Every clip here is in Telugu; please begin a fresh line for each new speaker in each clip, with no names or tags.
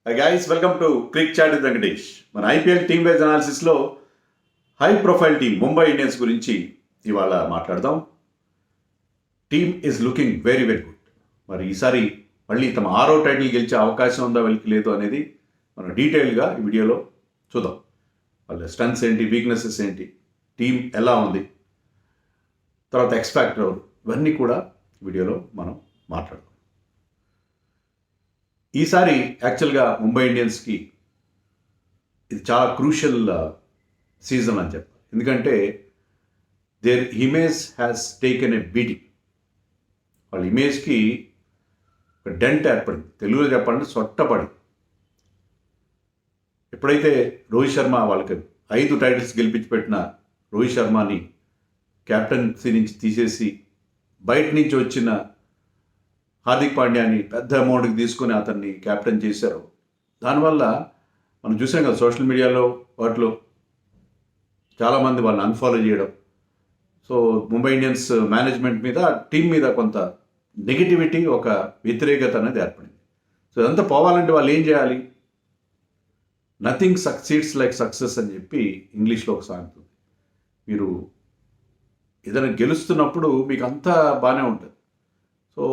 Hi guys, welcome to Click Chat with Venkatesh. మన ఐపీఎల్ టీమ్ వైజ్ అనాలిసిస్లో high profile team Mumbai Indians గురించి ఇవాళ మాట్లాడదాం. Team is looking very very good. మరి ఈసారి మళ్ళీ తమ 6వ టైటిల్ గెలిచే అవకాశం ఉందా వెళ్ళకి లేదు అనేది మనం డీటెయిల్గా ఈ వీడియోలో చూద్దాం. వాళ్ళ స్ట్రెంగ్స్ ఏంటి, వీక్నెసెస్ ఏంటి, టీం ఎలా ఉంది, తర్వాత ఎక్స్ ఫ్యాక్టర్ ఇవన్నీ కూడా వీడియోలో మనం మాట్లాడదాం. ఈసారి యాక్చువల్గా ముంబై ఇండియన్స్కి ఇది చాలా క్రూషియల్ సీజన్ అని చెప్పాలి. ఎందుకంటే their image has taken a beating. వాళ్ళ ఇమేజ్కి ఒక డెంట్ ఏర్పడింది, తెలుగులో చెప్పాలంటే సొట్టపడి. ఎప్పుడైతే రోహిత్ శర్మ వాళ్ళకి 5 టైటిల్స్ గెలిపించి పెట్టిన రోహిత్ శర్మని క్యాప్టెన్సీ నుంచి తీసేసి బయట నుంచి వచ్చిన హార్దిక్ పాండ్యాని పెద్ద అమౌంట్కి తీసుకొని అతన్ని క్యాప్టెన్ చేశారు. దానివల్ల మనం చూసాం కదా సోషల్ మీడియాలో వాటిలో చాలామంది వాళ్ళని అన్ఫాలో చేయడం. సో ముంబై ఇండియన్స్ మేనేజ్మెంట్ మీద, టీం మీద కొంత నెగిటివిటీ, ఒక వ్యతిరేకత అనేది ఏర్పడింది. సో ఇదంతా పోవాలంటే వాళ్ళు ఏం చేయాలి? నథింగ్ సక్సీడ్స్ లైక్ సక్సెస్ అని చెప్పి ఇంగ్లీష్లో ఒక సామెత ఉంది. మీరు ఏదైనా గెలుస్తున్నప్పుడు మీకు అంతా బాగానే ఉంటుంది. సో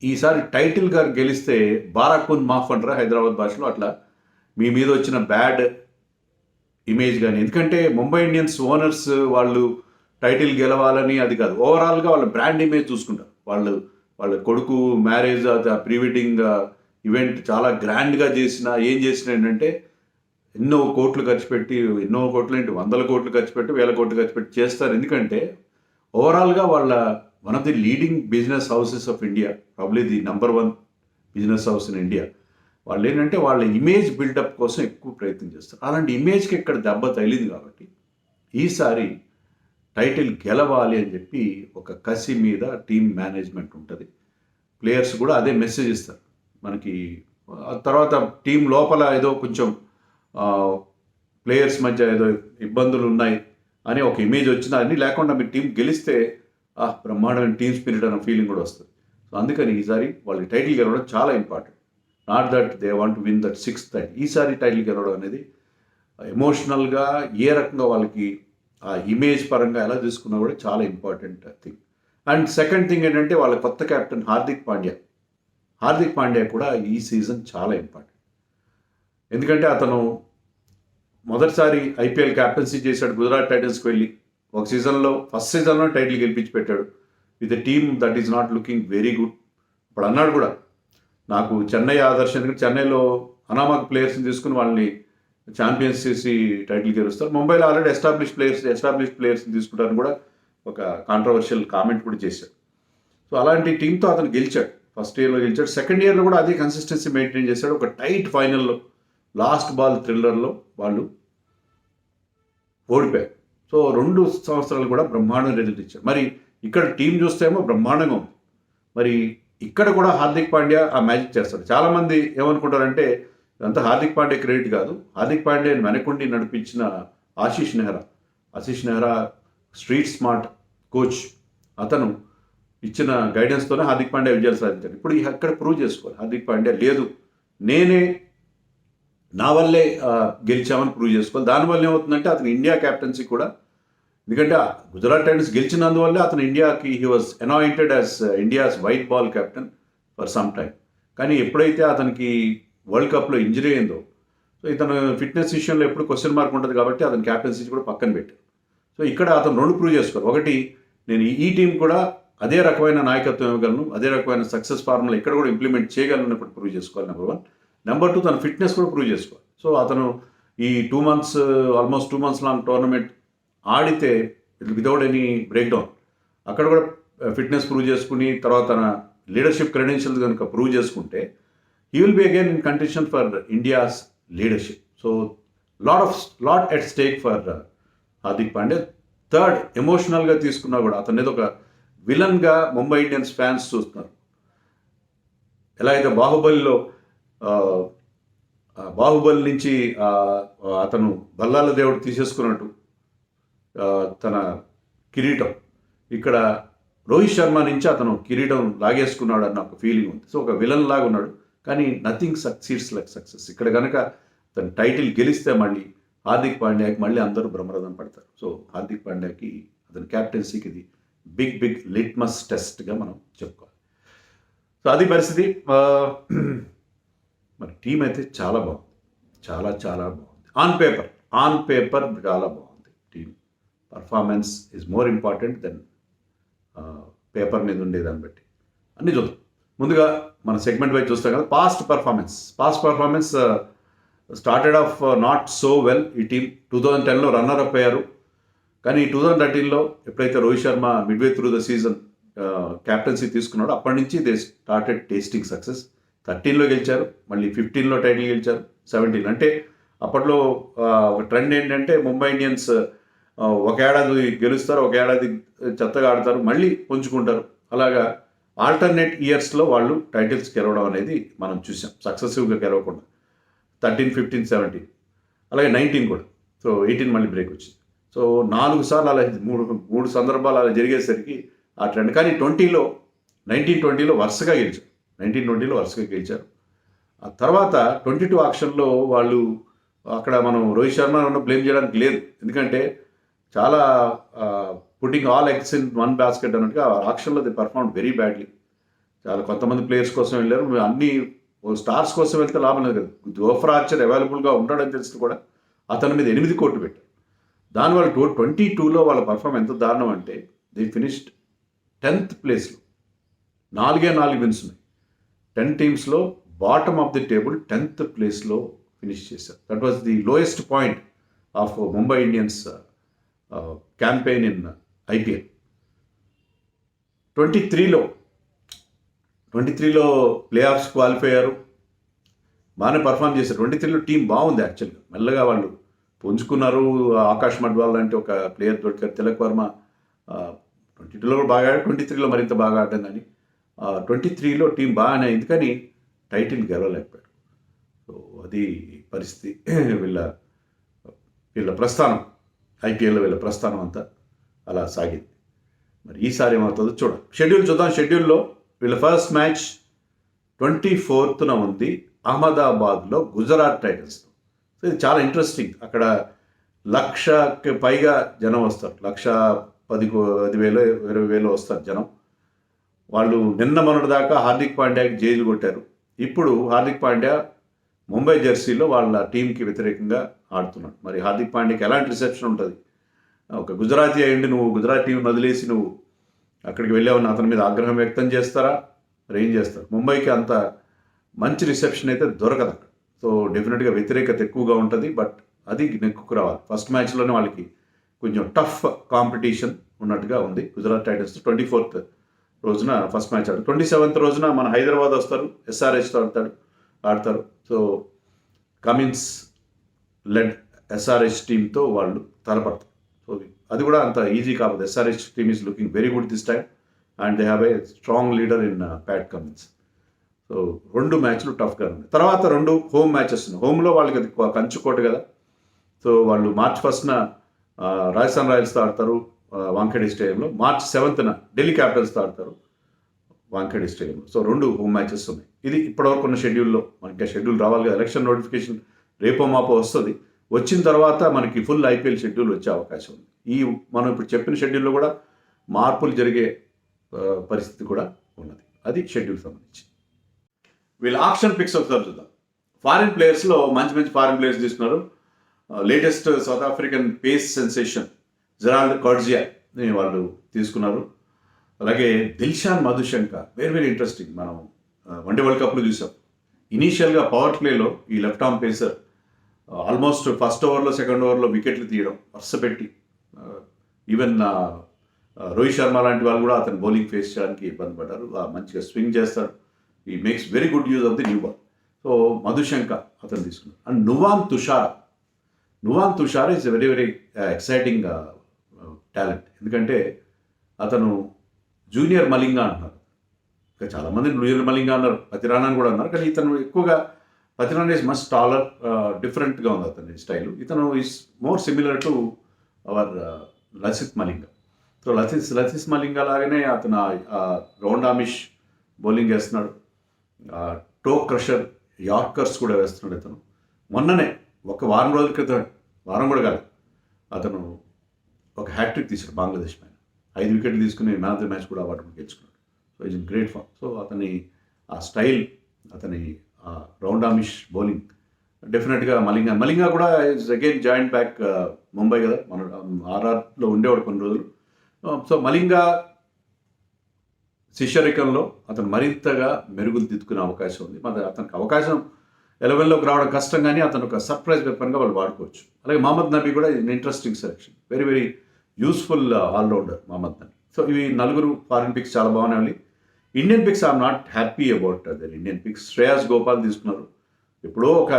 ఈసారి టైటిల్ గారు గెలిస్తే బారాకున్ మాఫ్ అంటారా హైదరాబాద్ భాషలో, అట్లా మీ మీద వచ్చిన బ్యాడ్ ఇమేజ్ కానీ, ఎందుకంటే ముంబై ఇండియన్స్ ఓనర్స్ వాళ్ళు టైటిల్ గెలవాలని అది కాదు, ఓవరాల్గా వాళ్ళ బ్రాండ్ ఇమేజ్ చూసుకుంటారు. వాళ్ళ కొడుకు మ్యారేజ్, ప్రీ వెడ్డింగ్ ఈవెంట్ చాలా గ్రాండ్గా ఏం చేసిన ఏంటంటే ఎన్నో కోట్లు ఖర్చు పెట్టి, ఎన్నో కోట్లు ఏంటి 100 కోట్లు ఖర్చు పెట్టి, 1000 కోట్లు ఖర్చు పెట్టి చేస్తారు. ఎందుకంటే ఓవరాల్గా వాళ్ళ one of the leading business houses of India, probably the number 1 business house in India. వాళ్ళు ఏంటంటే వాళ్ళ ఇమేజ్ బిల్డప్ కోసం ఎక్కువ ప్రయత్నం చేస్తారు. అలాంటి ఇమేజ్కి ఇక్కడ దెబ్బ తగిలింది కాబట్టి ఈసారి టైటిల్ గెలవాలి అని చెప్పి ఒక కసి మీద టీమ్ మేనేజ్మెంట్ ఉంటుంది. ప్లేయర్స్ కూడా అదే మెసేజ్ ఇస్తారు మనకి. తర్వాత టీం లోపల ఏదో కొంచెం ప్లేయర్స్ మధ్య ఏదో ఇబ్బందులు ఉన్నాయి అని ఒక ఇమేజ్ వచ్చినా అన్నీ లేకుండా మీరు టీం గెలిస్తే బ్రహ్మాండమైన టీమ్ స్పిరిట్ అన్న ఫీలింగ్ కూడా వస్తుంది. సో అందుకని ఈసారి వాళ్ళకి టైటిల్ గెలవడం చాలా important. Not that they want win that 6th title. ఈసారి టైటిల్ గెలవడం అనేది ఎమోషనల్గా ఏ రకంగా వాళ్ళకి ఆ ఇమేజ్ పరంగా ఎలా తీసుకున్నా కూడా చాలా important thing. And second thing ఏంటంటే వాళ్ళ కొత్త కెప్టెన్ హార్దిక్ పాండ్యా కూడా ఈ సీజన్ చాలా ఇంపార్టెంట్. ఎందుకంటే అతను మొదటిసారి ఐపీఎల్ క్యాప్టెన్సీ చేశాడు, గుజరాత్ టైటన్స్కి వెళ్ళి ఒక సీజన్లో, ఫస్ట్ సీజన్లో టైటిల్ గెలిపించి పెట్టాడు with a team that is not looking very good. ఇప్పుడు అన్నాడు కూడా, నాకు చెన్నై ఆదర్శం, ఎందుకంటే చెన్నైలో అనామక ప్లేయర్స్ని తీసుకుని వాళ్ళని ఛాంపియన్స్ చేసి టైటిల్ గెలుస్తారు. ముంబైలో ఆల్రెడీ ఎస్టాబ్లిష్ ప్లేయర్స్ని తీసుకుంటారని కూడా ఒక కాంట్రవర్షియల్ కామెంట్ కూడా చేశాడు. సో అలాంటి టీంతో అతను గెలిచాడు. ఫస్ట్ ఇయర్లో గెలిచాడు, సెకండ్ ఇయర్లో కూడా అదే కన్సిస్టెన్సీ మెయింటైన్ చేశాడు. ఒక టైట్ ఫైనల్లో లాస్ట్ బాల్ థ్రిల్లర్లో వాళ్ళు ఓడిపోయారు. సో 2 సంవత్సరాలు కూడా బ్రహ్మాండం రిజల్ట్ ఇచ్చారు. మరి ఇక్కడ టీం చూస్తేమో బ్రహ్మాండంగా ఉంది. మరి ఇక్కడ కూడా హార్దిక్ పాండ్యా ఆ మ్యాజిక్ చేస్తాడు. చాలామంది ఏమనుకుంటారంటే ఇదంతా హార్దిక్ పాండ్యా క్రెడిట్ కాదు, హార్దిక్ పాండ్యాని వెనకుండి నడిపించిన Ashish Nehra street smart coach, అతను ఇచ్చిన గైడెన్స్తోనే హార్దిక్ పాండ్యా విజయాలు సాధించారు. ఇప్పుడు ఇక్కడ ప్రూవ్ చేసుకోవాలి హార్దిక్ పాండ్యా, లేదు నేనే నా వల్లే గెలిచామని ప్రూవ్ చేసుకోవాలి. దానివల్ల ఏమవుతుందంటే అతను ఇండియా క్యాప్టెన్సీ కూడా, ఎందుకంటే గుజరాత్ టైటన్స్ గెలిచినందువల్లే అతను ఇండియాకి he was anointed as India's white ball captain for some time. కానీ ఎప్పుడైతే అతనికి వరల్డ్ కప్లో ఇంజరీ అయిందో, సో ఇతను ఫిట్నెస్ విషయంలో ఎప్పుడు క్వశ్చన్ మార్క్ ఉంటుంది కాబట్టి అతను క్యాప్టెన్సీ కూడా పక్కన పెట్టారు. సో ఇక్కడ అతను 2 ప్రూవ్ చేసుకోవాలి. ఒకటి, నేను ఈ టీం కూడా అదే రకమైన నాయకత్వం ఇవ్వగలను, అదే రకమైన సక్సెస్ ఫార్ములా ఇక్కడ కూడా ఇంప్లిమెంట్ చేయగలను ఇప్పుడు ప్రూవ్ చేసుకోవాలి. నెంబర్ 1. నెంబర్ 2, తన ఫిట్నెస్ కూడా ప్రూవ్ చేసుకోవాలి. సో అతను ఈ 2 months, almost 2 months long tournament ఆడితే వితౌట్ ఎనీ బ్రేక్ డౌన్, అక్కడ కూడా ఫిట్నెస్ ప్రూవ్ చేసుకుని తర్వాత తన లీడర్షిప్ క్రెడెన్షియల్స్ కనుక ప్రూవ్ చేసుకుంటే he will be again in contention for India's leadership. So lot at stake for Hardik Pandya. Third, ఎమోషనల్గా తీసుకున్నా కూడా అతను ఏదో ఒక విలన్గా ముంబై ఇండియన్స్ ఫ్యాన్స్ చూస్తున్నారు. ఎలా అయితే బాహుబలి నుంచి అతను బల్లాల దేవుడు తీసేసుకున్నట్టు తన కిరీటం, ఇక్కడ రోహిత్ శర్మ నుంచి అతను కిరీటం లాగేసుకున్నాడు అన్న ఒక ఫీలింగ్ ఉంది. సో ఒక విలన్ లాగా ఉన్నాడు. కానీ నథింగ్ సక్సీడ్స్ లైక్ సక్సెస్. ఇక్కడ కనుక తను టైటిల్ గెలిస్తే మళ్ళీ హార్దిక్ పాండ్యాకి మళ్ళీ అందరూ బ్రహ్మరథం పడతారు. సో హార్దిక్ పాండ్యాకి అతని క్యాప్టెన్సీకి ఇది బిగ్ లిట్మస్ టెస్ట్గా మనం చెప్పుకోవాలి. సో అది పరిస్థితి. మరి టీం అయితే చాలా బాగుంది, చాలా బాగుంది. ఆన్ పేపర్ చాలా బాగుంది. Team performance is more important than paper మీద ఉండేదాన్ని బట్టి అన్నీ చూద్దాం. ముందుగా మన సెగ్మెంట్ వైజ్ చూస్తాం కదా. Past performance started off not so well. ఈ టీం 2010లో రన్నర్ అప్ అయ్యారు. కానీ 2013లో ఎప్పుడైతే Rohit Sharma midway through the season captaincy తీసుకున్నాడు, అప్పటి నుంచి దే స్టార్టెడ్ టేస్టింగ్ సక్సెస్. 13లో గెలిచారు, మళ్ళీ 15లో టైటిల్ గెలిచారు, 17 అంటే అప్పట్లో ఒక ట్రెండ్ ఏంటంటే ముంబై ఇండియన్స్ ఒక ఏడాది గెలుస్తారు, ఒక ఏడాది చెత్తగా ఆడతారు, మళ్ళీ పుంజుకుంటారు. అలాగా ఆల్టర్నేట్ ఇయర్స్లో వాళ్ళు టైటిల్స్ గెలవడం అనేది మనం చూసాం, సక్సెసివ్గా గెలవకుండా. 13, 15, 17 అలాగే 19 కూడా. సో 18 మళ్ళీ బ్రేక్ వచ్చింది. సో 4 సార్లు అలా మూడు సందర్భాలు అలా జరిగేసరికి ఆ ట్రెండ్. కానీ 1920లో వరుసగా గెలిచారు. 1920లో వరుసగా గెలిచారు. ఆ తర్వాత 22 ఆక్షన్లో వాళ్ళు అక్కడ మనం రోహిత్ శర్మ బ్లేమ్ చేయడానికి లేదు. ఎందుకంటే చాలా putting all eggs in one basket అన్నట్టుగా ఆక్షన్లో ది పర్ఫార్మ్ వెరీ బ్యాడ్లీ. చాలా కొంతమంది ప్లేయర్స్ కోసం వెళ్ళారు, అన్ని స్టార్స్ కోసం వెళ్తే లాభం లేదు కదా. జోఫ్రా ఆర్చర్ అవైలబుల్గా ఉంటాడని తెలిసి కూడా అతని మీద 8 కోట్లు పెట్టారు. దానివల్ల 22లో వాళ్ళ పర్ఫార్మ్ ఎంత దారుణం అంటే ది ఫినిష్డ్ 10th ప్లేస్లో. 4 విన్స్ ఉన్నాయి. 10 టీమ్స్లో bottom of the table 10th ప్లేస్లో ఫినిష్ చేశారు. That was the lowest point of Mumbai Indians campaign in IPL. 23లో ప్లే ఆఫ్స్ క్వాలిఫై అయ్యారు, బాగానే పర్ఫామ్ చేశారు. 23లో టీం బాగుంది యాక్చువల్గా. మెల్లగా వాళ్ళు పుంజుకున్నారు. ఆకాష్ మడ్వాల్ లాంటి ఒక ప్లేయర్ దొరికారు. తిలక్ వర్మ 22లో కూడా బాగా ఆడారు, 23లో మరింత బాగా ఆడడం. కానీ 23లో టీం బాగానే అయింది, కానీ టైటిల్ గెలవలేకపోయారు. సో అది పరిస్థితి. వీళ్ళ ప్రస్థానం ఐపీఎల్లో, వీళ్ళ ప్రస్థానం అంతా అలా సాగింది. మరి ఈసారి ఏమవుతుందో చూడాలి. షెడ్యూల్ చూద్దాం. షెడ్యూల్లో వీళ్ళ ఫస్ట్ మ్యాచ్ 24న ఉంది అహ్మదాబాద్లో గుజరాత్ టైటన్స్తో. సో ఇది చాలా ఇంట్రెస్టింగ్. అక్కడ 1,00,000కి పైగా జనం వస్తారు. 1,10,000, 20,000 వస్తారు జనం. వాళ్ళు నిన్న మొన్నటి దాకా హార్దిక్ పాండ్యాకి జైలు కొట్టారు. ఇప్పుడు హార్దిక్ పాండ్యా ముంబై జెర్సీలో వాళ్ళ టీంకి వ్యతిరేకంగా ఆడుతున్నాడు. మరి హార్దిక్ పాండ్యాకి ఎలాంటి రిసెప్షన్ ఉంటుంది? ఒక గుజరాతీ అయ్యండి నువ్వు గుజరాత్ టీం వదిలేసి నువ్వు అక్కడికి వెళ్ళావని అతని మీద ఆగ్రహం వ్యక్తం చేస్తారా? మరి ఏం చేస్తారు? ముంబైకి అంత మంచి రిసెప్షన్ అయితే దొరకదు అక్కడ. సో డెఫినెట్గా వ్యతిరేకత ఎక్కువగా ఉంటుంది. బట్ అది నెక్కుకు రావాలి. ఫస్ట్ మ్యాచ్లోనే వాళ్ళకి కొంచెం టఫ్ కాంపిటీషన్ ఉన్నట్టుగా ఉంది. గుజరాత్ టైటన్స్ 24th రోజున ఫస్ట్ మ్యాచ్ ఆడు. 27th రోజున మన హైదరాబాద్ వస్తారు, ఎస్ఆర్హెచ్తో ఆడతారు. సో కమిన్స్ లెడ్ ఎస్ఆర్హెచ్ టీంతో వాళ్ళు తలపడతారు. సో అది కూడా అంత ఈజీ కాదు. SRH team is looking very good this time and they have a strong leader in Pat Cummins. So 2 మ్యాచ్లు టఫ్గా ఉన్నాయి. తర్వాత 2 హోమ్ మ్యాచెస్ ఉన్నాయి. హోమ్లో వాళ్ళకి అది కంచుకోట కదా. సో వాళ్ళు March 1st రాజస్థాన్ రాయల్స్తో ఆడతారు వాంఖేడే స్టేడియంలో. March 7th ఢిల్లీ క్యాపిటల్స్తో ఆడతారు వాంఖేడే స్టేడియంలో. సో 2 హోమ్ మ్యాచెస్ ఉన్నాయి. ఇది ఇప్పటివరకు ఉన్న షెడ్యూల్లో. మనకి షెడ్యూల్ రావాలి కదా. ఎలక్షన్ నోటిఫికేషన్ రేపో మాపో వస్తుంది. వచ్చిన తర్వాత మనకి ఫుల్ ఐపీఎల్ షెడ్యూల్ వచ్చే అవకాశం ఉంది. మనం ఇప్పుడు చెప్పిన షెడ్యూల్లో కూడా మార్పులు జరిగే పరిస్థితి కూడా ఉన్నది. అది షెడ్యూల్ సంబంధించి. వీళ్ళ ఆప్షన్ పిక్స్ ఒకసారి చూద్దాం. ఫారిన్ ప్లేయర్స్లో మంచి ఫారిన్ ప్లేయర్స్ తీసుకున్నారు. Latest south African pace sensation Gerald కార్డ్జియాని వాళ్ళు తీసుకున్నారు. అలాగే దిల్షాన్ మధుశంకర్ వెరీ ఇంట్రెస్టింగ్. మనం వన్డే వరల్డ్ కప్లో చూసాం. ఇనీషియల్గా పవర్ ప్లేలో ఈ left arm pacer almost first ఓవర్లో సెకండ్ ఓవర్లో వికెట్లు తీయడం వరుస పెట్టి, ఈవెన్ రోహిత్ శర్మ లాంటి వాళ్ళు కూడా అతను బౌలింగ్ ఫేస్ చేయడానికి ఇబ్బంది పడ్డారు. మంచిగా స్వింగ్ చేస్తాడు. ఈ makes very good use of the new ball. So Madhushankar అతను తీసుకున్నారు. And Nuwan Tushara is very exciting talent. ఎందుకంటే అతను జూనియర్ మలింగా అంటున్నారు. ఇంకా చాలామంది జూనియర్ మలింగా అన్నారు, పతిరాణాని కూడా అన్నారు. కానీ ఇతను ఎక్కువగా పతిరాణా ఈజ్ మచ్ టాలర్, డిఫరెంట్గా ఉంది అతని స్టైలు. ఇతను is more similar to our Lasith Malinga. So Lasith Malinga లాగానే అతను రౌండ్ ఆమిష్ బౌలింగ్ వేస్తున్నాడు. టో క్రషర్ యార్కర్స్ కూడా వేస్తున్నాడు అతను. మొన్ననే ఒక వారం రోజుల క్రితం, వారం కూడా కాదు, అతను ఒక హ్యాట్రిక్ తీశాడు బంగ్లాదేశ్ పైన. 5 వికెట్లు తీసుకుని మ్యాన్ ఆఫ్ ది మ్యాచ్ కూడా అవార్డు గెలుచుకున్నాడు. So is in great form. So అతని ఆ స్టైల్, అతని ఆ రౌండ్ ఆమిష్ బౌలింగ్ డెఫినెట్గా మలింగా కూడా is again joint back Mumbai కదా, మన ఆర్ఆర్లో ఉండేవాడు కొన్ని రోజులు. సో మలింగా శిష్యరికంలో అతను మరింతగా మెరుగులు దిద్దుకునే అవకాశం ఉంది. అతనికి అవకాశం 11లోకి రావడం కష్టం, కానీ అతను ఒక సర్ప్రైజ్ వెపన్గా వాళ్ళు వాడుకోవచ్చు. అలాగే మహమ్మద్ నబీ కూడా interesting selection, very very useful all-rounder Mohammad Nabi. So ఇవి 4 ఫారిన్ పిక్స్ చాలా బాగున్నాయి. Indian picks I'm not happy about their Indian picks. Shreyas Gopal తీసుకున్నారు. ఎప్పుడో ఒక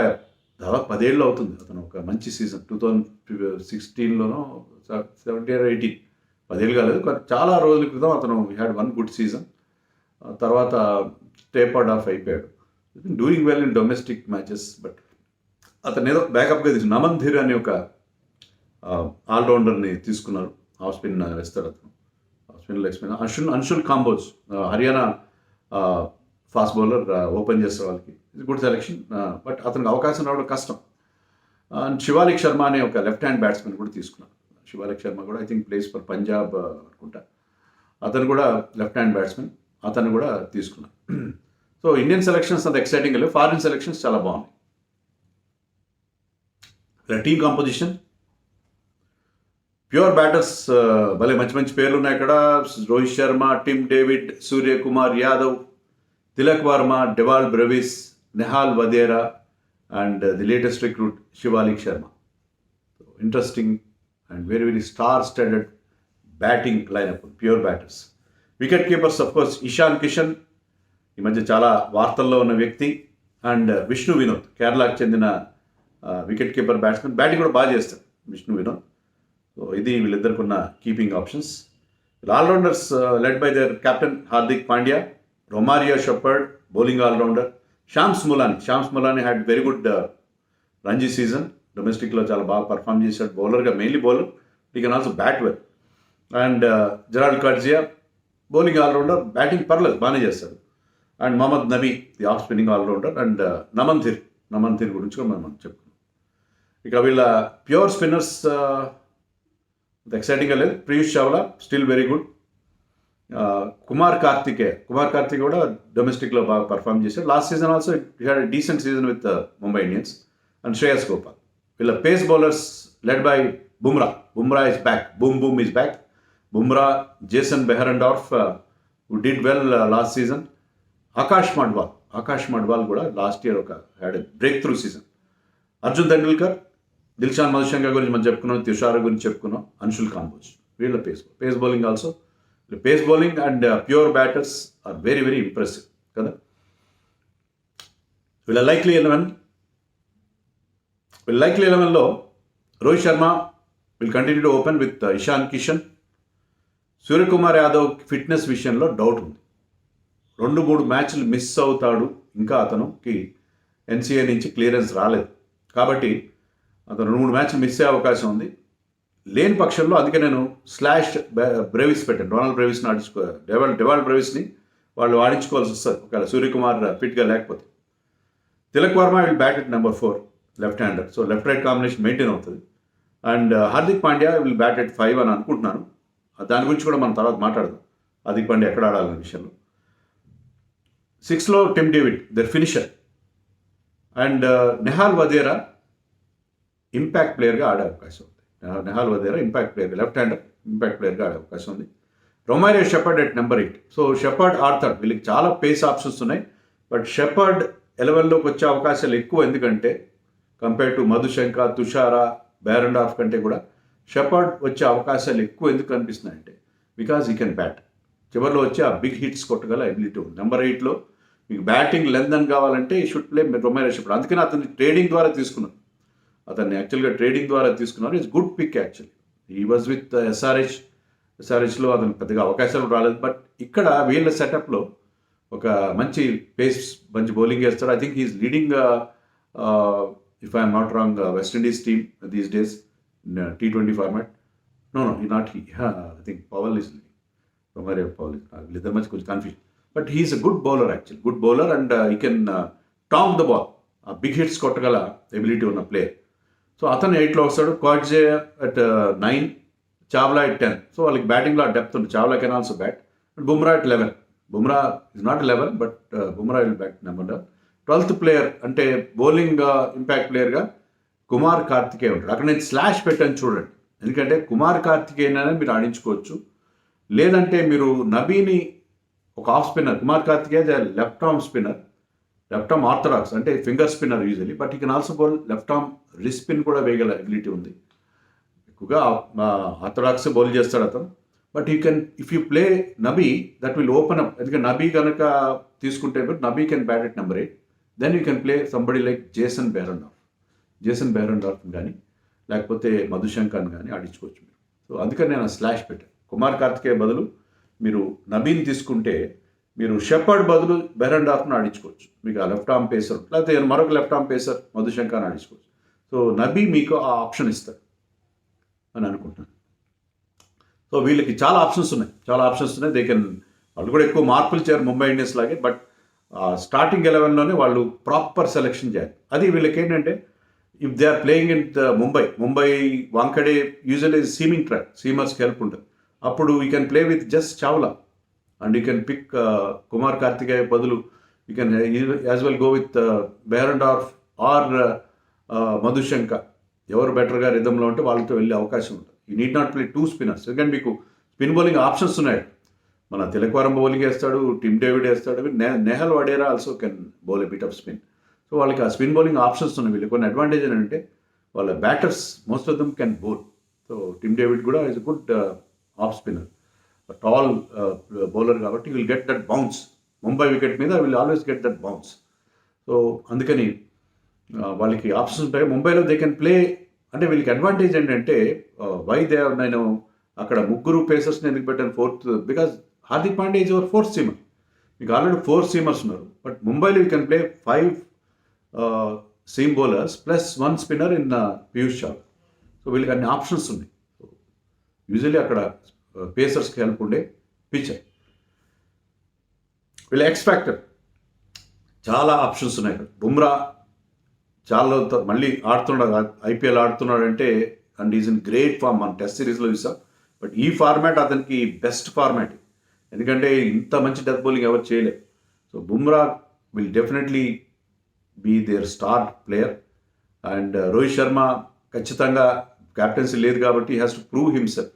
దాదాపు 10 ఏళ్ళు అవుతుంది అతను ఒక మంచి సీజన్ 2016లోనో 17 or 18, 10 ఏళ్ళు కాలేదు, చాలా రోజుల క్రితం అతను హ్యాడ్ 1 గుడ్ సీజన్. తర్వాత టేపర్డ్ ఆఫ్ అయిపోయాడు. Doing well in domestic matches, but అతను ఏదో బ్యాకప్గా తీసుకున్నారు. నమన్ ధీర్ అనే ఒక ఆల్రౌండర్ని తీసుకున్నారు. ఆఫ్ స్పిన్ వేస్తాడు అతను, of spin leg spin. Anshul Kamboj Haryana fast bowler, open చేసే వాళ్ళకి ఇది గుడ్ సెలెక్షన్, బట్ అతనికి అవకాశం రావడం కష్టం. శివాలిక్ శర్మ అనే ఒక లెఫ్ట్ హ్యాండ్ బ్యాట్స్మెన్ కూడా తీసుకున్నారు. శివాలిక్ శర్మ కూడా I think place for Punjab అనుకుంటా. అతను కూడా లెఫ్ట్ హ్యాండ్ బ్యాట్స్మెన్, అతను కూడా తీసుకున్నారు. సో ఇండియన్ సెలెక్షన్స్ అంత ఎక్సైటింగ్ లేవు, ఫారిన్ సెలెక్షన్స్ చాలా బాగున్నాయి. టీమ్ కాంపోజిషన్ ప్యూర్ బ్యాటర్స్ భలే మంచి మంచి పేర్లు ఉన్నాయి ఇక్కడ. Rohit Sharma, Tim David, Suryakumar Yadav, Tilak Varma, Dewald Brevis, Nehal Wadhera and the latest recruit Shivalik Sharma. Interesting and very very star standard batting lineup, pure batters. Wicket keepers of course Ishan Kishan, ఈ మధ్య చాలా వార్తల్లో ఉన్న వ్యక్తి, అండ్ విష్ణు వినోద్, కేరళకు చెందిన వికెట్ కీపర్ బ్యాట్స్మెన్. బ్యాటింగ్ కూడా బాగా చేస్తారు విష్ణు వినోద్. సో ఇది వీళ్ళిద్దరికి ఉన్న keeping options. Allrounders led by their captain Hardik Pandya, Romario Shepherd bowling allrounder, Shams Mulani had very good Ranji season, డొమెస్టిక్లో చాలా బాగా పర్ఫామ్ చేశాడు బౌలర్గా, mainly bowler, he can also bat well. And Gerald Coetzee bowling allrounder, batting పర్లేదు బాగానే చేస్తాడు. And Mohammad Nabi the off spinning allrounder. And Naman Dhir గురించి కూడా మనం చెప్పుకున్నాం. ఇక వీళ్ళ ప్యూర్ స్పిన్నర్స్ ఎక్సైటింగ్గా లేదు. Piyush Chawla still very good. Kumar Kartikeya కూడా డొమెస్టిక్లో బాగా పర్ఫామ్ చేశాడు. Last season also had a decent season with Mumbai Indians. And Shreyas Gopal. వీళ్ళ pace bowlers led by Bumrah is back, boom is back. Bumrah, Jason Behrendorff who did well last season. Akash Madhwal కూడా లాస్ట్ ఇయర్ ఒక had breakthrough season. Arjun Tendulkar, Dilshan Madushanka గురించి మనం చెప్పుకున్నాం, తుషార్ గురించి చెప్పుకున్నాం, అన్షుల్ కాంబోజ్. వీళ్ళ pace bowling also. Pace bowling and pure batters are very very impressive కదా. వీళ్ళ లైక్లీ 11లో Rohit Sharma will continue to open with Ishan Kishan. Suryakumar Yadav fitness విషయంలో డౌట్ ఉంది. 2-3 మ్యాచ్లు మిస్ అవుతాడు, ఇంకా అతనికి ఎన్సీఏ నుంచి క్లియరెన్స్ రాలేదు, కాబట్టి అతను 2-3 మ్యాచ్లు మిస్ అయ్యే అవకాశం ఉంది. లేని పక్షంలో అందుకే నేను బ్రెవిస్ పెట్టాను. డెవాల్ బ్రెవిస్ని వాళ్ళు ఆడించుకోవాల్సి వస్తుంది ఒకవేళ సూర్యకుమార్ ఫిట్గా లేకపోతే. Tilak Varma will bat at number 4, left hander. So left right combination maintain అవుతుంది. And Hardik Pandya will bat at 5 అని అనుకుంటున్నాను. దాని గురించి కూడా మనం తర్వాత మాట్లాడదాం, హార్దిక్ పాండ్యా ఎక్కడ ఆడాలనే విషయంలో. 6లో Tim David their finisher. And Nehal Wadhera impact ప్లేయర్గా ఆడే అవకాశం ఉంది. లెఫ్ట్ హ్యాండర్ ఇంపాక్ట్ ప్లేయర్గా ఆడే అవకాశం ఉంది. Romario shepherd at number 8. So shepherd ఆడతాడు. వీళ్ళకి చాలా పేస్ ఆప్షన్స్ ఉన్నాయి, బట్ షెపర్డ్ 11లోకి వచ్చే అవకాశాలు ఎక్కువ. ఎందుకంటే కంపేర్ టు మధుశంక, తుషారా, బెహరెండార్ఫ్ కంటే కూడా షెపర్డ్ వచ్చే అవకాశాలు ఎక్కువ ఎందుకు కనిపిస్తున్నాయంటే బికాజ్ హీ కెన్ బ్యాట్. చివరిలో వచ్చి ఆ బిగ్ హిట్స్ కొట్టగల ఎబిలిటీ ఉంది. నెంబర్ 8లో మీకు బ్యాటింగ్ లెంత్ అని కావాలంటే ఈ షుడ్ ప్లే రొమారియో షెపర్డ్. అందుకని అతన్ని ట్రేడింగ్ ద్వారా తీసుకున్నారు. It's good pick actually. He was with ఎస్ఆర్హెచ్లో అతను పెద్దగా అవకాశాలు రాలేదు, బట్ ఇక్కడ వీళ్ళ సెటప్లో ఒక మంచి మంచి బౌలింగ్ వేస్తాడు. I think he's leading, if I'm not wrong, West Indies team these days in T20 format. No, not he. I think Powell is leading. Romario Powell is. వీళ్ళిద్దరి మధ్య కొంచెం confusion. But he's a good bowler actual, good bowler and he can tonk the ball, big hits కొట్టగల ఎబిలిటీ ఉన్న ప్లేయర్. సో అతను 8లో వస్తాడు, Coetzee at 9, Chawla at 10. So వాళ్ళకి బ్యాటింగ్లో డెప్త్ ఉంది. Chawla can also bat. Bumrah at 11. Bumrah is not 11 but Bumrah will bat number 12th player అంటే బౌలింగ్ ఇంపాక్ట్ ప్లేయర్గా కుమార్ కార్తికేయ ఉంటాడు. అక్కడ నేను స్లాష్ పెట్టాను చూడండి, ఎందుకంటే కుమార్ కార్తికేయనైనా మీరు ఆడించుకోవచ్చు, లేదంటే మీరు నబీని ఒక off spinner, Kumar Kartikeya left arm spinner, left arm orthodox అంటే finger spinner usually, but he can also bowl left arm wrist spin కూడా వేయగల ఎబిలిటీ ఉంది. ఎక్కువగా ఆర్థడాక్స్ బౌల్ చేస్తాడు అతను. But you can if you play Nabi that will open up, ఎందుకంటే నబీ కనుక తీసుకుంటే Nabi can bat at number 8, then you can play somebody like Jason Behrendorff కానీ లేకపోతే మధుశంకర్ని కానీ ఆడించుకోవచ్చు మీరు. సో అందుకని నేను స్లాష్ పెట్టాను. కుమార్ కార్తికేయ బదులు మీరు నబీని తీసుకుంటే మీరు షెపర్డ్ బదులు బెహరన్డార్ఫ్ని ఆడించుకోవచ్చు. మీకు ఆ లెఫ్ట్ ఆర్మ్ పేసర్ లేకపోతే మరొక లెఫ్ట్ ఆర్మ్ పేసర్ మధుశంకర్ని ఆడించుకోవచ్చు. సో నబీ మీకు ఆ ఆప్షన్ ఇస్తాడు అని అనుకుంటున్నాను. సో వీళ్ళకి చాలా ఆప్షన్స్ ఉన్నాయి. దే కెన్, వాళ్ళు కూడా ఎక్కువ మార్పులు చేయరు ముంబై ఇండియన్స్ లాగే, బట్ స్టార్టింగ్ 11లోనే వాళ్ళు ప్రాపర్ సెలెక్షన్ చేయాలి. అది వీళ్ళకి ఏంటంటే if they are playing in Mumbai Wankhede usually seaming track, సీమర్స్కి హెల్ప్ ఉంటుంది. అప్పుడు you can play with just Chawla and you can pick Kumar Kartikeya బదులు you can as well go with Behrendorff or Madushanka. ఎవరు బెటర్గా రిధంలో ఉంటే వాళ్ళతో వెళ్ళే అవకాశం ఉంటుంది. You need not play 2 spinners, ఎందుకంటే మీకు స్పిన్ బౌలింగ్ ఆప్షన్స్ ఉన్నాయి. మన తిలకవరం బౌలింగ్ వేస్తాడు, టిమ్ డేవిడ్ వేస్తాడు, Nehal Wadhera also can bowl a bit of spin. So వాళ్ళకి ఆ స్పిన్ బౌలింగ్ ఆప్షన్స్ ఉన్నాయి. వీళ్ళకి కొన్ని అడ్వాంటేజ్ ఏంటంటే వాళ్ళ batters most of them can bowl. So Tim David కూడా is a good off spinner, tall bowler కాబట్టి will get that bounce. Mumbai wicket మీద will always get that bounce. So అందుకని వాళ్ళకి ఆప్షన్స్ ఉంటాయి. ముంబైలో దే కెన్ ప్లే, అంటే వీళ్ళకి అడ్వాంటేజ్ ఏంటంటే వై దే నేను అక్కడ 3 పేసర్స్ని ఎందుకు పెట్టాను 4th, because Hardik Pandya is your 4th seamer. మీకు ఆల్రెడీ 4 సీమర్స్ ఉన్నారు. బట్ ముంబైలో you can play 5 seam bowlers plus 1 spinner in Piyush Chawla. So వీళ్ళకి అన్ని ఆప్షన్స్ ఉన్నాయి. యూజువల్లీ అక్కడ పేసర్స్కి హెల్ప్ ఉండే పిచ్చర్. వీళ్ళ ఎక్స్ ఫ్యాక్టర్ చాలా ఆప్షన్స్ ఉన్నాయి అక్కడ. బుమ్రా చాలా మళ్ళీ ఆడుతున్నాడు, ఐపీఎల్ ఆడుతున్నాడంటే and is in great form. మన టెస్ట్ సిరీస్లో చూసాం, బట్ ఈ ఫార్మాట్ అతనికి బెస్ట్ ఫార్మాట్, ఎందుకంటే ఇంత మంచి డెత్ బౌలింగ్ ఎవరు చేయలేదు. So Bumrah will definitely be there star player. And Rohit Sharma ఖచ్చితంగా క్యాప్టెన్సీ లేదు కాబట్టి he has to prove himself.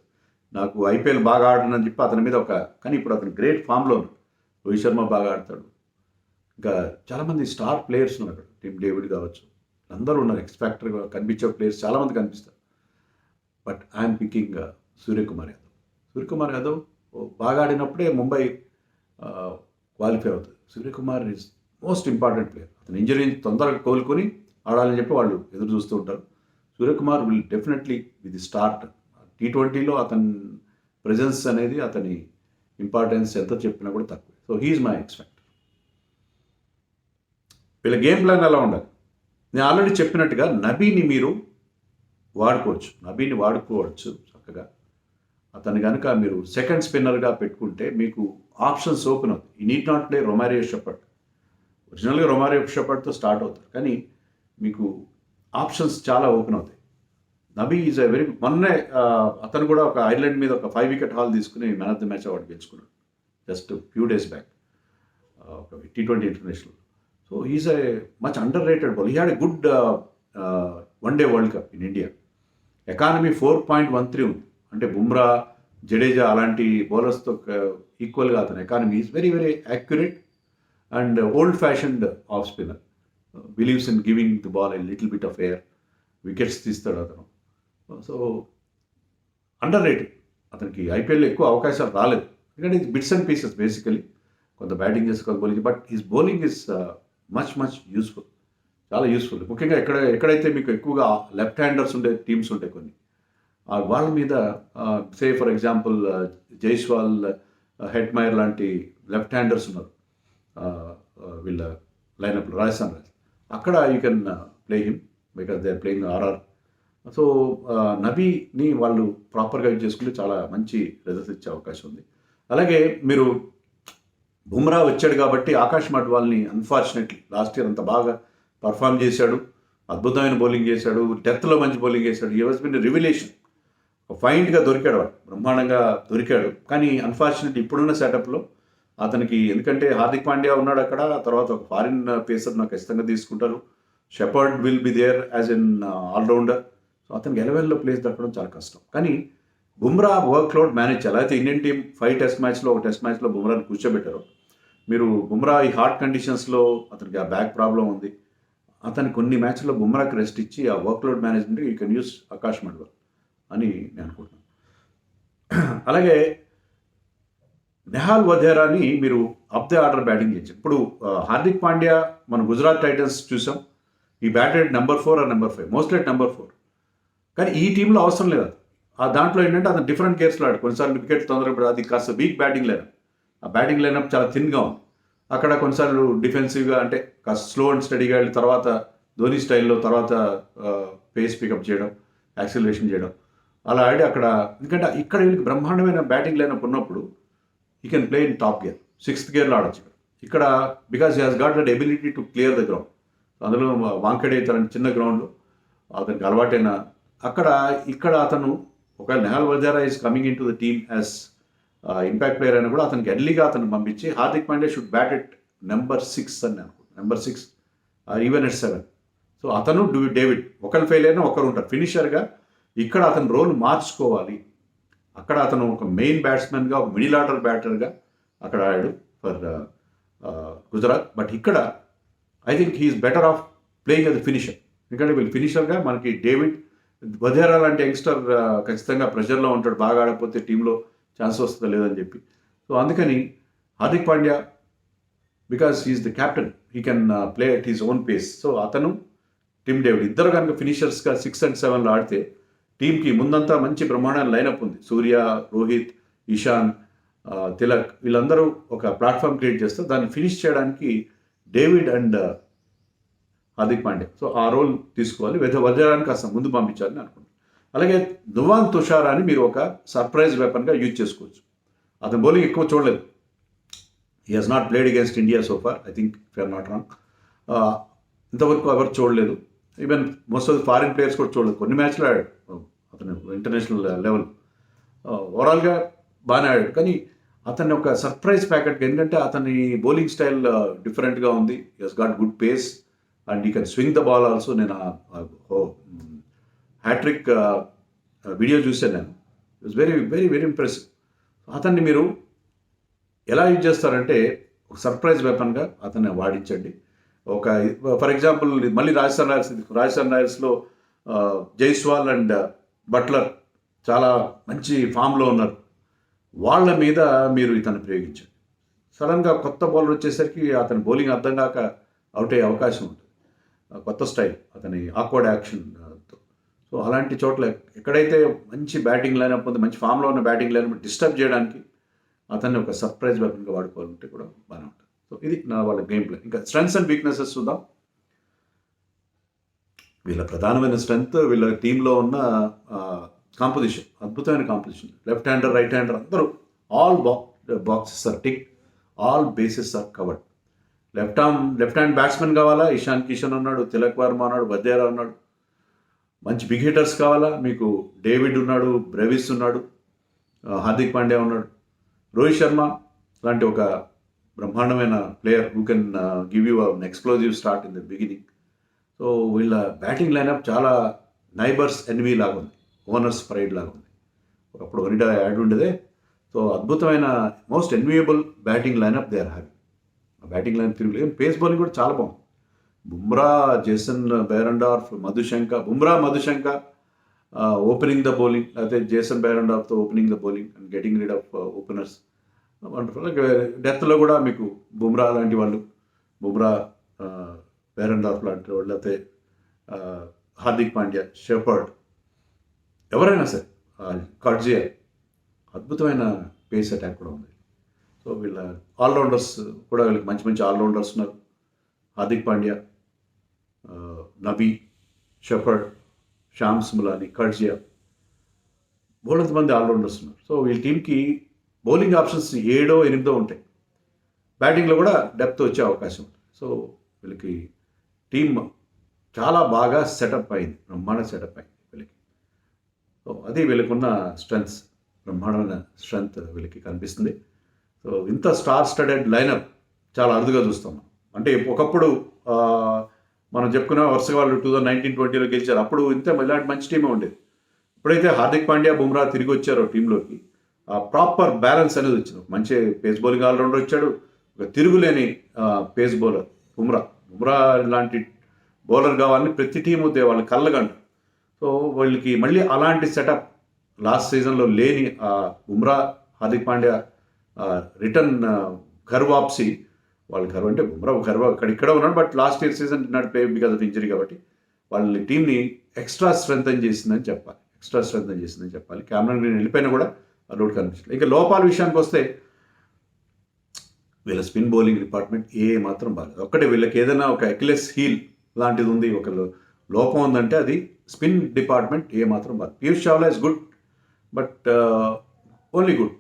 నాకు ఐపీఎల్ బాగా ఆడనని చెప్పి అతని మీద కానీ ఇప్పుడు అతను గ్రేట్ ఫామ్లో ఉన్నాడు. రోహిత్ శర్మ బాగా ఆడతాడు, ఇంకా చాలామంది స్టార్ ప్లేయర్స్ ఉన్నారు అక్కడ. టిమ్ డేవిడ్ కావచ్చు, అందరూ ఉన్నారు. ఎక్స్ ఫ్యాక్టర్గా కనిపించే ప్లేయర్స్ చాలామంది కనిపిస్తారు. But I'm picking Suryakumar Yadav బాగా ఆడినప్పుడే ముంబై క్వాలిఫై అవుతుంది. Suryakumar is most important player. అతను ఇంజరీ తొందరగా కోలుకొని ఆడాలని చెప్పి వాళ్ళు ఎదురు చూస్తూ ఉంటారు. Suryakumar will definitely with start. T20లో అతని ప్రెజెన్స్ అనేది, అతని ఇంపార్టెన్స్ ఎంత చెప్పినా కూడా తక్కువ. So he's my X factor. వీళ్ళ గేమ్ ప్లాన్ ఎలా ఉండాలి? నేను ఆల్రెడీ చెప్పినట్టుగా నబీని మీరు వాడుకోవచ్చు చక్కగా. అతను కనుక మీరు సెకండ్ స్పిన్నర్గా పెట్టుకుంటే మీకు ఆప్షన్స్ ఓపెన్ అవుతాయి. ఈ need not play Romario shepherd. ఒరిజినల్గా రొమారియో షెపర్డ్తో స్టార్ట్ అవుతారు, కానీ మీకు ఆప్షన్స్ చాలా ఓపెన్ అవుతాయి. నబీ ఈజ్ వెరీ, మొన్నే అతను కూడా ఒక ఐర్లాండ్ మీద ఒక 5 వికెట్ హాల్ తీసుకుని man of the match award గెలుచుకున్నాడు జస్ట్ ఫ్యూ డేస్ బ్యాక్, ఒక T20 international. So he's a much underrated ball. He had a good one day world cup in India. Economy 4.13 ఉంది. అంటే బుమ్రా, జడేజా అలాంటి బౌలర్స్తో ఈక్వల్గా అతను economy is very very accurate and old fashioned off spinner. Believes in giving the ball a little bit of air. Wickets తీస్తాడు అతను. So under rated. అతనికి ఐపీఎల్లో ఎక్కువ అవకాశాలు రాలేదు, ఎందుకంటే ఇది బిట్స్ అండ్ పీసెస్ బేసికలీ. కొంత బ్యాటింగ్ చేసి కొంత bowling, but his bowling is much useful, చాలా యూస్ఫుల్. ముఖ్యంగా ఎక్కడైతే మీకు ఎక్కువగా లెఫ్ట్ హ్యాండర్స్ ఉండే టీమ్స్ ఉంటాయి కొన్ని, వాళ్ళ మీద say for example Jaiswal, Hetmyer లాంటి లెఫ్ట్ హ్యాండర్స్ ఉన్నారు వీళ్ళ లైనప్లో, రాజస్థాన్ రాయల్స్. అక్కడ you can play him because they are playing RR. So నబీని వాళ్ళు ప్రాపర్గా యూజ్ చేసుకుంటే చాలా మంచి రిజల్ట్స్ ఇచ్చే అవకాశం ఉంది. అలాగే మీరు బుమ్రా వచ్చాడు కాబట్టి ఆకాష్ మడ్వాల్ని అన్ఫార్చునేట్లీ లాస్ట్ ఇయర్ అంత బాగా పర్ఫామ్ చేశాడు, అద్భుతమైన బౌలింగ్ చేశాడు, డెత్లో మంచి బౌలింగ్ చేశాడు. ఈ వాజ్ బిన్ రివిలేషన్. ఫైండ్గా దొరికాడు, వాడు బ్రహ్మాండంగా దొరికాడు. కానీ అన్ఫార్చునేట్లీ ఇప్పుడున్న సెటప్లో అతనికి, ఎందుకంటే హార్దిక్ పాండ్యా ఉన్నాడు అక్కడ, తర్వాత ఒక ఫారిన్ పేసర్ నాకు ఖచ్చితంగా తీసుకుంటారు. Shepherd will be there as an all-rounder. So అతనికి 11లో ప్లేస్ దొరకడం చాలా కష్టం. కానీ బుమ్రా వర్క్ లోడ్ మేనేజ్ చేయాలి. అయితే ఇండియన్ టీం 5 టెస్ట్ మ్యాచ్లో ఒక టెస్ట్ మ్యాచ్లో బుమ్రాని కూర్చోబెట్టారు. మీరు బుమ్రా ఈ హార్ట్ కండిషన్స్లో అతనికి ఆ బ్యాక్ ప్రాబ్లం ఉంది. అతను కొన్ని మ్యాచ్లో బుమ్రాకి రెస్ట్ ఇచ్చి ఆ workload management you can use Akash Madhwal అని నేను అనుకుంటున్నాను. అలాగే నెహాల్ వధేరాని మీరు అప్ ది ఆర్డర్ బ్యాటింగ్ చేయించారు. ఇప్పుడు హార్దిక్ పాండ్యా మన గుజరాత్ టైటన్స్ చూసాం, ఈ batted number 4 or number 5, mostly number 4. కానీ ఈ టీంలో అవసరం లేదు. ఆ దాంట్లో ఏంటంటే అతను డిఫరెంట్ గేర్స్లో ఆడు, కొన్నిసార్లు వికెట్ తొందరగా, అది కాస్త వీక్ బ్యాటింగ్ లైనప్. ఆ బ్యాటింగ్ లైనప్ చాలా థిన్గా ఉంది. అక్కడ కొన్నిసార్లు డిఫెన్సివ్గా అంటే కాస్త స్లో అండ్ స్టడీగా వెళ్ళి తర్వాత ధోని స్టైల్లో తర్వాత పేస్ పికప్ చేయడం, యాక్సిలరేషన్ చేయడం అలా ఆడి అక్కడ. ఎందుకంటే ఇక్కడ వీళ్ళకి బ్రహ్మాండమైన బ్యాటింగ్ లైనప్ ఉన్నప్పుడు you can play in top gear, 6th గేర్లో ఆడొచ్చు ఇక్కడ. Because he has got that ability to clear the ground. అందులో వాంకడే తన చిన్న గ్రౌండ్లో అతనికి అలవాటైన అక్కడ. ఇక్కడ అతను ఒకవేళ Nehal Wadhera is coming in to the team as impact player అయినా కూడా అతనికి ఎర్లీగా అతను పంపించి Hardik Pandya should bat at number 6 అని అనుకుంటాను, నెంబర్ 6 ఈవెన్ ఎట్ 7. సో అతను డేవిడ్ ఒకరు ఫెయిల్ అయినా ఒకరు ఉంటారు ఫినిషర్గా. ఇక్కడ అతను రోల్ మార్చుకోవాలి. అక్కడ అతను ఒక మెయిన్ బ్యాట్స్మెన్గా, ఒక మిడిల్ ఆర్డర్ బ్యాటర్గా అక్కడ ఆడాడు ఫర్ గుజరాత్. బట్ ఇక్కడ I think he's better off playing as finisher. ఎందుకంటే వీళ్ళు ఫినిషర్గా మనకి డేవిడ్ వధేరా లాంటి యంగ్స్టర్ ఖచ్చితంగా ప్రెషర్లో ఉంటాడు, బాగా ఆడకపోతే టీంలో ఛాన్స్ వస్తుందా లేదని చెప్పి. సో అందుకని Hardik Pandya, because he's the captain, he can play at his own pace. So అతను టిమ్ డేవిడ్ ఇద్దరు కనుక ఫినిషర్స్గా 6 and 7లో ఆడితే టీంకి ముందంతా మంచి బ్రహ్మాండమైన లైనప్ ఉంది. సూర్య, రోహిత్, ఇషాన్, తిలక్ వీళ్ళందరూ ఒక ప్లాట్ఫామ్ క్రియేట్ చేస్తారు. దాన్ని ఫినిష్ చేయడానికి David and Hardik Pandya so ఆ రోల్ తీసుకోవాలి. వధేరాని కాస్త ముందు పంపించాలని అనుకుంటున్నాను. అలాగే నువాన్ తుషారాని మీరు ఒక సర్ప్రైజ్ వెపన్గా యూజ్ చేసుకోవచ్చు. అతను బౌలింగ్ ఎక్కువ చూడలేదు. He has not played against India so far, I think if I'm not wrong. ఇంతవరకు ఎవరు చూడలేదు. Even most of the foreign players కూడా చూడలేదు. కొన్ని మ్యాచ్లు ఆడాడు అతను ఇంటర్నేషనల్ లెవెల్, ఓవరాల్గా బాగానే ఆడాడు. కానీ అతన్ని ఒక సర్ప్రైజ్ ప్యాకెట్, ఎందుకంటే అతని బౌలింగ్ స్టైల్ డిఫరెంట్గా ఉంది. He has got good pace and you can swing the ball also. నేను హ్యాట్రిక్ వీడియో చూశాను నేను. It was very very very impressive. అతన్ని మీరు ఎలా యూజ్ చేస్తారంటే ఒక సర్ప్రైజ్ వెపన్గా అతన్ని వాడించండి. ఒక ఫర్ ఎగ్జాంపుల్ మళ్ళీ రాజస్థాన్ రాయల్స్లో జైస్వాల్ అండ్ బట్లర్ చాలా మంచి ఫామ్లో ఉన్నారు. వాళ్ళ మీద మీరు ఇతను ప్రయోగించండి. సడన్గా కొత్త బౌలర్ వచ్చేసరికి అతని బౌలింగ్ అర్థం కాక అవుట్ అయ్యే అవకాశం ఉంటుంది. కొత్త స్టైల్ అతని ఆక్వర్డ్ యాక్షన్తో. సో అలాంటి చోట్ల ఎక్కడైతే మంచి బ్యాటింగ్ లైనప్ ఉంది, మంచి ఫామ్లో ఉన్న బ్యాటింగ్ లైనప్ డిస్టర్బ్ చేయడానికి అతన్ని ఒక సర్ప్రైజ్ వెపన్గా వాడుకోవాలంటే కూడా బాగానే ఉంటుంది. సో ఇది వాళ్ళ గేమ్ ప్లే. ఇంకా స్ట్రెంగ్స్ అండ్ వీక్నెసెస్ చూద్దాం. వీళ్ళ ప్రధానమైన స్ట్రెంగ్త్ వీళ్ళ టీంలో ఉన్న కాంపోజిషన్, అద్భుతమైన composition. Left hander, right hander అందరూ all boxes are tick, all bases are covered. Left hand batsmen కావాలా, ఇషాన్ కిషన్ ఉన్నాడు, తిలక్ వర్మ ఉన్నాడు, వధేరా ఉన్నాడు. మంచి బిగ్ హిటర్స్ కావాలా, మీకు డేవిడ్ ఉన్నాడు, బ్రెవిస్ ఉన్నాడు, హార్దిక్ పాండ్యా ఉన్నాడు, రోహిత్ శర్మ లాంటి ఒక బ్రహ్మాండమైన player who can give you an explosive start in the beginning. So వీళ్ళ బ్యాటింగ్ లైనప్ చాలా నైబర్స్ ఎన్వీ లాగా ఉంది, ఓనర్స్ ప్రైడ్ లాగా ఉంది. ఒకప్పుడు వనిడా యాడ్ ఉండేదే. సో అద్భుతమైన most enviable batting lineup they are having. ఆ బ్యాటింగ్ లైన్ తిరుగులేదు. పేస్ బౌలింగ్ కూడా చాలా బాగుంది. Bumrah, Jason Behrendorff, Madushanka opening the bowling, అయితే జేసన్ బెరెండార్ఫ్తో opening the bowling and getting rid of openers wonderful. డెత్లో కూడా మీకు బుమ్రా లాంటి వాళ్ళు, బుమ్రా, బెరెండార్ఫ్ లాంటి వాళ్ళు, అయితే హార్దిక్ పాండ్యా, షెపర్డ్, ఎవరైనా సరే, కర్జియా, అద్భుతమైన పేస్ అటాక్ కూడా ఉంది. సో వీళ్ళ ఆల్రౌండర్స్ కూడా వీళ్ళకి మంచి మంచి ఆల్రౌండర్స్ ఉన్నారు. హార్దిక్ పాండ్యా, నబీ, షెపర్డ్, శ్యామ్ సుమలాని, కర్జియా, బోలెంత మంది ఆల్రౌండర్స్ ఉన్నారు. సో వీళ్ళ టీంకి బౌలింగ్ ఆప్షన్స్ 7 or 8 ఉంటాయి. బ్యాటింగ్లో కూడా డెప్త్ వచ్చే అవకాశం ఉంది. సో వీళ్ళకి టీమ్ చాలా బాగా సెటప్ అయింది, బ్రహ్మాండ సెటప్ అయింది వీళ్ళకి. సో అది వీళ్ళకున్న స్ట్రెంగ్స్, బ్రహ్మాండమైన స్ట్రెంగ్త్ వీళ్ళకి కనిపిస్తుంది. సో ఇంత స్టార్ స్టడెడ్ లైనప్ చాలా అరుదుగా చూస్తాం మనం. అంటే ఒకప్పుడు మనం చెప్పుకున్న వరుసగా వాళ్ళు 2019-20లో గెలిచారు. అప్పుడు ఇలాంటి మంచి టీమే ఉండేది. ఎప్పుడైతే హార్దిక్ పాండ్యా, బుమ్రా తిరిగి వచ్చారో టీంలోకి, ఆ ప్రాపర్ బ్యాలెన్స్ అనేది వచ్చింది. మంచి పేస్ బౌలింగ్ ఆల్రౌండర్ వచ్చాడు, ఒక తిరుగులేని పేస్ బౌలర్ బుమ్రా లాంటి బౌలర్ కావాలని ప్రతి టీము వాళ్ళ కళ్ళగంట. సో వాళ్ళకి మళ్ళీ అలాంటి సెటప్ లాస్ట్ సీజన్లో లేని బుమ్రా, హార్దిక్ పాండ్యా రిటర్న్ ఘర్వాప్సీ, వాళ్ళ ఘర్వ అంటే బుమ్రా ఘర్వ ఇక్కడ ఉన్నాడు, but last year season not play because of injury. కాబట్టి వాళ్ళ టీంని ఎక్స్ట్రా స్ట్రెంగ్తన్ చేసిందని చెప్పాలి. క్యామెరాన్ గ్రీన్ వెళ్ళిపోయినా కూడా ఆ లోటు కనిపించలేదు. ఇంకా లోపాల విషయానికి వస్తే వీళ్ళ స్పిన్ బౌలింగ్ డిపార్ట్మెంట్ మాత్రం బాగాలేదు. ఒక్కటే వీళ్ళకి ఏదైనా ఒక అకిలెస్ హీల్ లాంటిది ఉంది, ఒక లోపం ఉందంటే అది స్పిన్ డిపార్ట్మెంట్ మాత్రం బాగా. Piyush Chawla is good, but only good,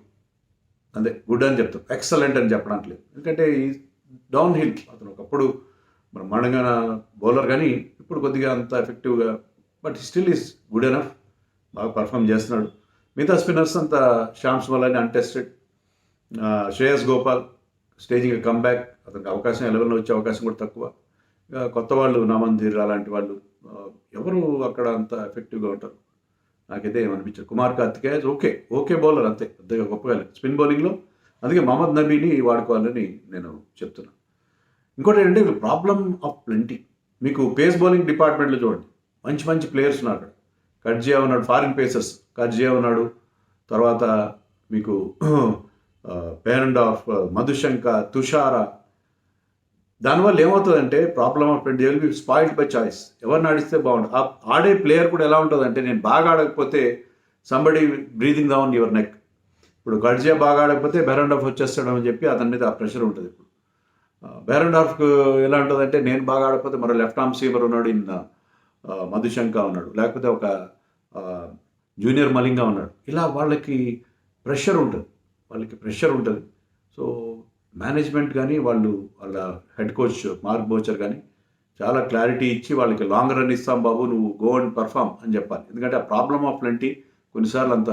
అంతే. గుడ్ అని చెప్తాం, ఎక్సలెంట్ అని చెప్పడానికి లేదు. ఎందుకంటే ఈ డౌన్ హిల్ అతను ఒకప్పుడు బ్రహ్మాండంగా బౌలర్, కానీ ఇప్పుడు కొద్దిగా అంత ఎఫెక్టివ్గా, but still is good enough, బాగా పర్ఫామ్ చేస్తున్నాడు. మిగతా స్పిన్నర్స్ అంతా శ్యామ్స్ వల్ల untested. Shreyas Gopal staging comeback, అతనికి అవకాశం 11లో వచ్చే అవకాశం కూడా తక్కువ. కొత్త వాళ్ళు నామందీర్ అలాంటి వాళ్ళు ఎవరు అక్కడ అంత ఎఫెక్టివ్గా ఉంటారు నాకైతే ఏమనిపించారు. కుమార్ కార్తికేయ ఓకే బౌలర్, అంతే, పెద్దగా గొప్పగా స్పిన్ బౌలింగ్లో. అందుకే మహమ్మద్ నబీని వాడుకోవాలని నేను చెప్తున్నాను. ఇంకోటి ఏంటంటే ప్రాబ్లమ్ ఆఫ్ ప్లెంటీ. మీకు పేస్ బౌలింగ్ డిపార్ట్మెంట్లో చూడండి, మంచి ప్లేయర్స్ ఉన్నారు అక్కడ. కర్జియా ఉన్నాడు, ఫారిన్ పేసర్స్ కర్జియా ఉన్నాడు. తర్వాత మీకు పేరెంట్ ఆఫ్ మధుశంక, తుషార. దానివల్ల ఏమవుతుందంటే problem of plenty, will be spoiled by choice. ఎవరిని ఆడిస్తే బాగుంటుంది. ఆడే ప్లేయర్ కూడా ఎలా ఉంటుందంటే, నేను బాగా ఆడకపోతే somebody breathing down your neck. ఇప్పుడు కర్జియా బాగా ఆడకపోతే బెరెండార్ఫ్ వచ్చేస్తాడు అని చెప్పి అతని మీద ఆ ప్రెషర్ ఉంటుంది. ఇప్పుడు బెరెండార్ఫ్కు ఎలా ఉంటుందంటే, నేను బాగా ఆడకపోతే మరో లెఫ్ట్ ఆర్మ్ సీమర్ ఉన్నాడు, మధుశంక ఉన్నాడు, లేకపోతే ఒక జూనియర్ మలింగా ఉన్నాడు. ఇలా వాళ్ళకి ప్రెషర్ ఉంటుంది. సో మేనేజ్మెంట్ కానీ వాళ్ళ హెడ్ కోచ్ మార్క్ బోచర్ కానీ చాలా క్లారిటీ ఇచ్చి వాళ్ళకి లాంగ్ రన్ ఇస్తాం బాబు, నువ్వు గో అండ్ పర్ఫామ్ అని చెప్పాలి. ఎందుకంటే ఆ ప్రాబ్లమ్ ఆఫ్ ప్లెంటీ కొన్నిసార్లు అంత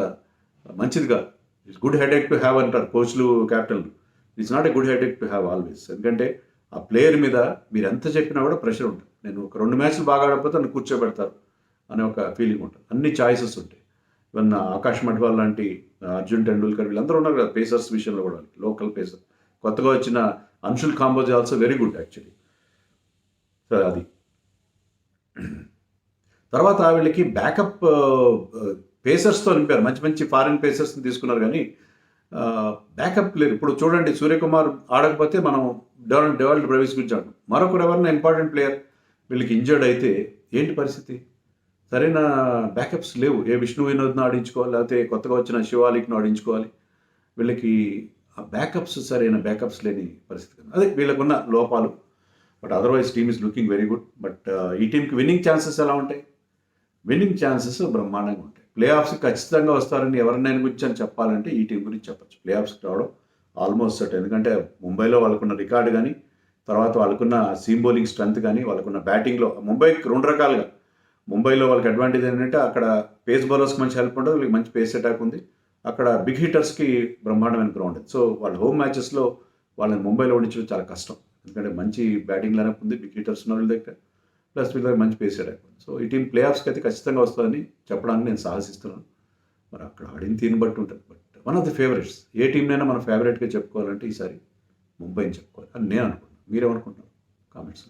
మంచిది కాదు. It's good headache to have అంటారు కోచ్లు, క్యాప్టెన్లు. It's not a good headache to have always. ఎందుకంటే ఆ ప్లేయర్ మీద మీరు ఎంత చెప్పినా కూడా ప్రెషర్ ఉంటుంది. నేను ఒక 2 మ్యాచ్లు బాగా ఆడకపోతే నన్ను కూర్చోబెడతారు అనే ఒక ఫీలింగ్ ఉంటుంది. అన్ని ఛాయిసెస్ ఉంటాయి. ఈవెన్ ఆకాష్ మఠ్వాల్ లాంటి, అర్జున్ టెండూల్కర్, వీళ్ళందరూ ఉన్నారు కదా పేసర్స్ విషయంలో కూడా. లోకల్ పేసర్ కొత్తగా వచ్చిన Anshul Kamboj also very good actually. So అది తర్వాత వీళ్ళకి బ్యాకప్ పేసర్స్తో నింపారు. మంచి ఫారిన్ పేసర్స్ని తీసుకున్నారు, కానీ బ్యాకప్ లేరు. ఇప్పుడు చూడండి, సూర్యకుమార్ ఆడకపోతే మనం డెవల్డ్ బ్రవీస్ గురించి ఆడు, మరొకరు ఎవరైనా ఇంపార్టెంట్ ప్లేయర్ వీళ్ళకి ఇంజర్డ్ అయితే ఏంటి పరిస్థితి? సరైన బ్యాకప్స్ లేవు. విష్ణు వినోద్ను ఆడించుకోవాలి, లేకపోతే కొత్తగా వచ్చిన శివాలిక్ను ఆడించుకోవాలి. వీళ్ళకి ఆ సరైన బ్యాకప్స్ లేని పరిస్థితి. అదే వీళ్ళకున్న లోపాలు. But otherwise team is looking very good. But ఈ టీంకి విన్నింగ్ ఛాన్సెస్ ఎలా ఉంటాయి? విన్నింగ్ ఛాన్సెస్ బ్రహ్మాండంగా ఉంటాయి. ప్లే ఆఫ్స్కి ఖచ్చితంగా వస్తారని ఎవరినైనా గురించి అని చెప్పాలంటే ఈ టీం గురించి చెప్పచ్చు. ప్లే ఆఫ్స్కి రావడం ఆల్మోస్ట్ సెట్. ఎందుకంటే ముంబైలో వాళ్ళకున్న రికార్డు కానీ, తర్వాత వాళ్ళకున్న సీమ్ బౌలింగ్ స్ట్రెంత్ కానీ, వాళ్ళకున్న బ్యాటింగ్లో ముంబైకి 2 రకాలుగా. ముంబైలో వాళ్ళకి అడ్వాంటేజ్ ఏంటంటే అక్కడ పేస్ బౌలర్స్కి మంచి హెల్ప్ ఉంటుంది, వీళ్ళకి మంచి పేస్ అటాక్ ఉంది. అక్కడ బిగ్ హిట్టర్స్కి బ్రహ్మాండమైన గ్రౌండ్. సో వాళ్ళ హోమ్ మ్యాచెస్లో వాళ్ళని ముంబైలో ఓడించడం చాలా కష్టం. ఎందుకంటే మంచి బ్యాటింగ్ లైనప్ ఉంది, బిగ్ హిట్టర్స్ ఉన్న వీళ్ళ దగ్గర, ప్లస్ వీళ్ళ మంచి పేస్ అటాక్ ఉంది. సో ఈ టీం ప్లే ఆఫ్స్కి అయితే ఖచ్చితంగా వస్తుందని చెప్పడానికి నేను సాహసిస్తున్నాను. మరి అక్కడ ఆడిన తీరుని బట్టి ఉంటుంది. But one of the favourites, ఏ టీంనైనా మనం ఫేవరెట్గా చెప్పుకోవాలంటే ఈసారి ముంబైని చెప్పుకోవాలి అని నేను అనుకుంటున్నాను. మీరేమనుకుంటున్నారు కామెంట్స్?